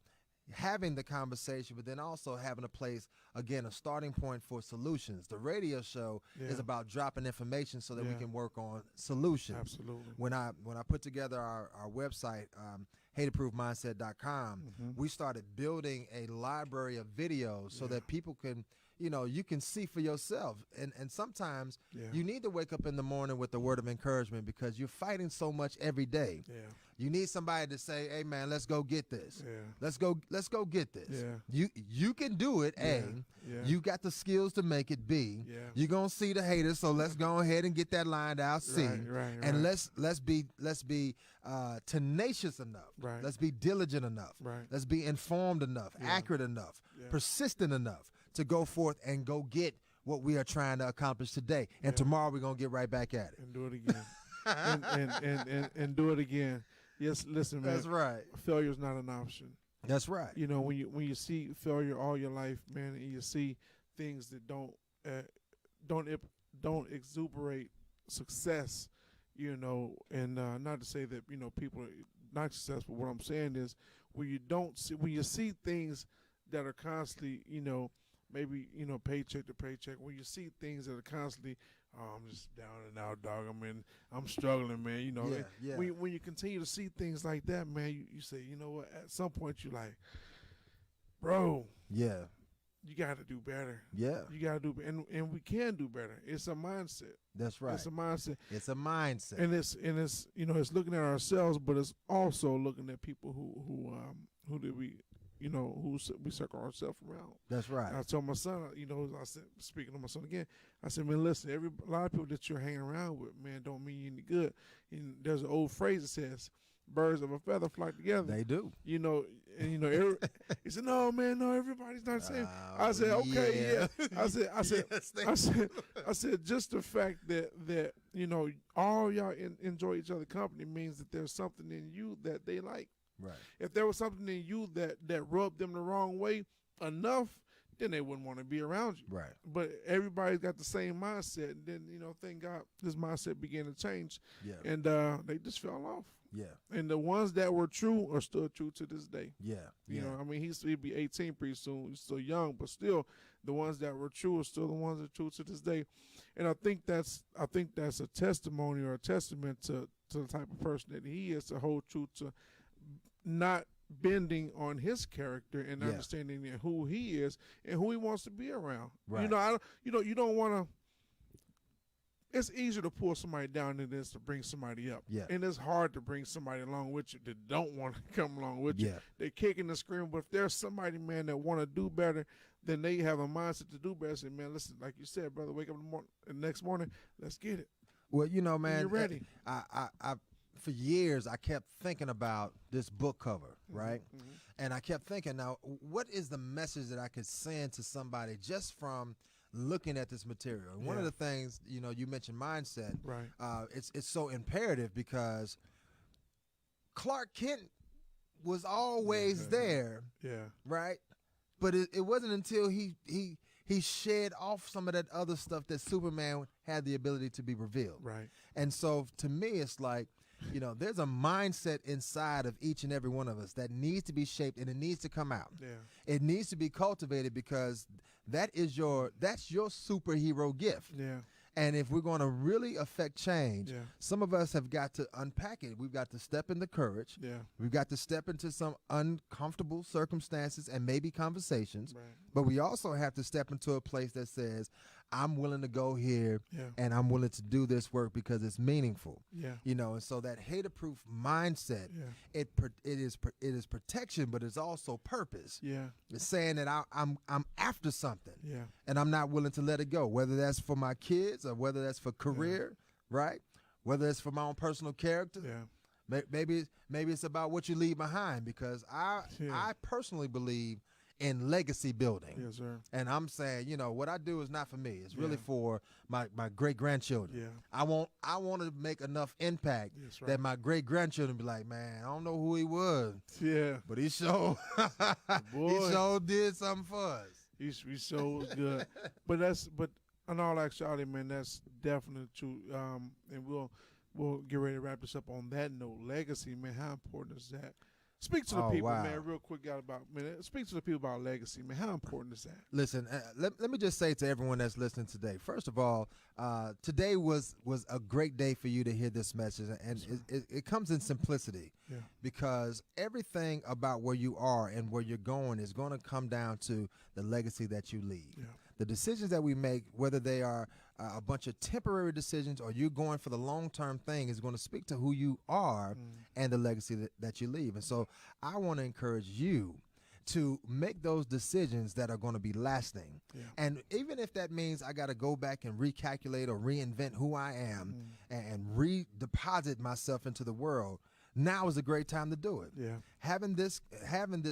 having the conversation, but then also having a place, again, a starting point for solutions. The radio show is about dropping information so that we can work on solutions. Absolutely. When I put together our website, hateproofmindset.com, we started building a library of videos so that people can, you can see for yourself. And sometimes you need to wake up in the morning with a word of encouragement because you're fighting so much every day. You need somebody to say, hey man, let's go get this. Let's go get this. You can do it, A. You got the skills to make it, B. You're gonna see the haters, so let's go ahead and get that lined out, C. And let's be tenacious enough. Let's be diligent enough. Let's be informed enough, accurate enough, persistent enough to go forth and go get what we are trying to accomplish today. And tomorrow we're gonna get right back at it. And do it again. and do it again. Yes, listen, man. That's right. Failure's not an option. That's right. When you see failure all your life, man, and you see things that don't exuberate success, and not to say that people are not successful. What I'm saying is when you see things that are constantly, maybe paycheck to paycheck. When you see things that are constantly, I'm just down and out, dog. I'm struggling, man. When you continue to see things like that, man, you say, you know what? At some point, you're like, bro, you got to do better. You got to do, and we can do better. It's a mindset. That's right. It's a mindset. It's a mindset. And it's it's looking at ourselves, but it's also looking at people who did we. Who we circle ourselves around. That's right. I told my son, I said, speaking to my son again, I said, man, listen, a lot of people that you're hanging around with, man, don't mean you any good. And there's an old phrase that says, birds of a feather flock together. They do. He said, no, man, no, everybody's not the same. I said, okay, I said, just the fact that all y'all enjoy each other's company means that there's something in you that they like. Right. If there was something in you that rubbed them the wrong way enough, then they wouldn't want to be around you. Right. But everybody's got the same mindset. And then, thank God this mindset began to change. Yeah. And they just fell off. Yeah. And the ones that were true are still true to this day. Yeah. He'll be 18 pretty soon. He's still young, but still the ones that were true are still the ones that are true to this day. And I think that's a testimony or a testament to the type of person that he is, to hold true to not bending on his character and understanding who he is and who he wants to be around. Right. You don't want to. It's easier to pull somebody down than it is to bring somebody up. Yeah. And it's hard to bring somebody along with you that don't want to come along with you. Yeah. They're kicking and screaming. But if there's somebody, man, that want to do better, then they have a mindset to do better. Say, man, listen, like you said, brother, wake up the next morning, let's get it. Well, man, you're ready. I for years I kept thinking about this book cover, right? Mm-hmm. And I kept thinking, now, what is the message that I could send to somebody just from looking at this material? And one of the things, you mentioned mindset. Right. It's so imperative because Clark Kent was always there. Yeah. Right? But it wasn't until he shed off some of that other stuff that Superman had the ability to be revealed. Right. And so to me, it's like, there's a mindset inside of each and every one of us that needs to be shaped, and it needs to come out. Yeah. It needs to be cultivated because that's your superhero gift. Yeah. And if we're going to really affect change, Yeah. some of us have got to unpack it. We've got to step into courage. Yeah. We've got to step into some uncomfortable circumstances and maybe conversations. Right. But we also have to step into a place that says, I'm willing to go here and I'm willing to do this work because it's meaningful. Yeah. And so that hater-proof mindset, it is protection, but it's also purpose. Yeah. It's saying that I'm after something. Yeah. And I'm not willing to let it go, whether that's for my kids or whether that's for career, right? Whether it's for my own personal character. Yeah. Maybe it's about what you leave behind, because I personally believe in legacy building. Yes, sir. And I'm saying, what I do is not for me. It's really for my great-grandchildren. Yeah. I want to make enough impact that my great-grandchildren be like, man, I don't know who he was. Yeah. But he sure did something for us. He sure was good. But in all actuality, man, that's definitely true. And we'll get ready to wrap this up on that note. Legacy, man, how important is that? Speak to the people, man, real quick. Speak to the people about legacy, man. How important is that? Listen, let me just say to everyone that's listening today, first of all, today was a great day for you to hear this message, and it comes in simplicity, because everything about where you are and where you're going is going to come down to the legacy that you leave. Yeah. The decisions that we make, whether they are a bunch of temporary decisions or you're going for the long-term thing, is going to speak to who you are and the legacy that you leave. And so I want to encourage you to make those decisions that are going to be lasting. Yeah. And even if that means I got to go back and recalculate or reinvent who I am and redeposit myself into the world, now is a great time to do it. Yeah. Having this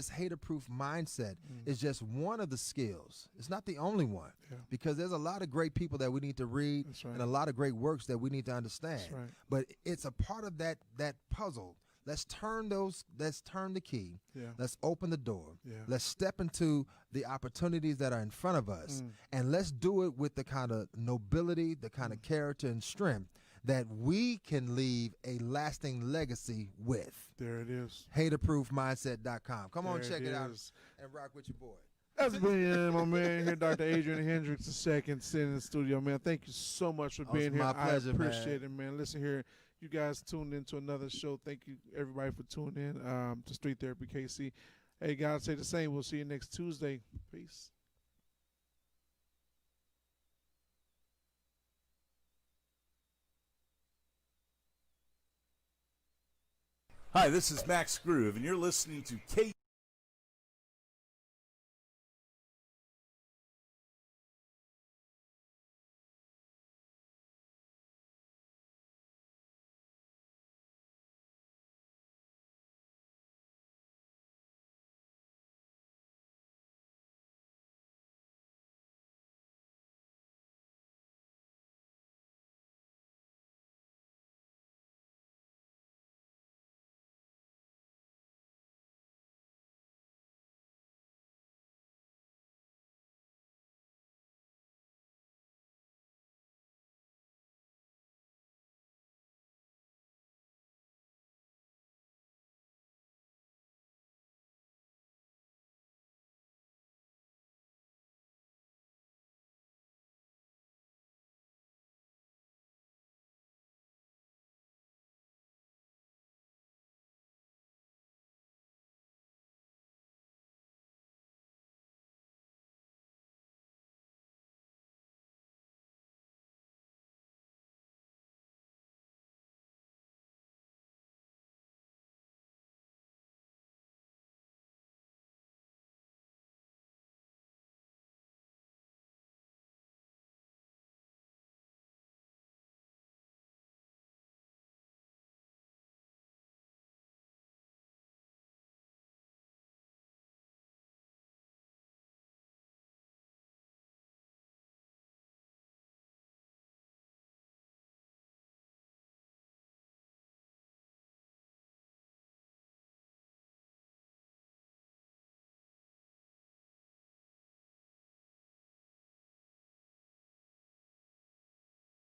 hater-proof mindset is just one of the skills. It's not the only one, because there's a lot of great people that we need to read and a lot of great works that we need to understand. But it's a part of that puzzle. Let's turn the key. Yeah. Let's open the door. Yeah. Let's step into the opportunities that are in front of us, and let's do it with the kind of nobility, the kind of character and strength that we can leave a lasting legacy with. There it is. Haterproofmindset.com. Come on, check it out and rock with your boy. That's been my man here, Dr. Adrian Hendricks II, sitting in the studio, man. Thank you so much for being here. My pleasure, I appreciate it, man. Listen here, you guys tuned into another show. Thank you, everybody, for tuning in to Street Therapy KC. Hey, guys, say the same. We'll see you next Tuesday. Peace. Hi, this is Max Groove, and you're listening to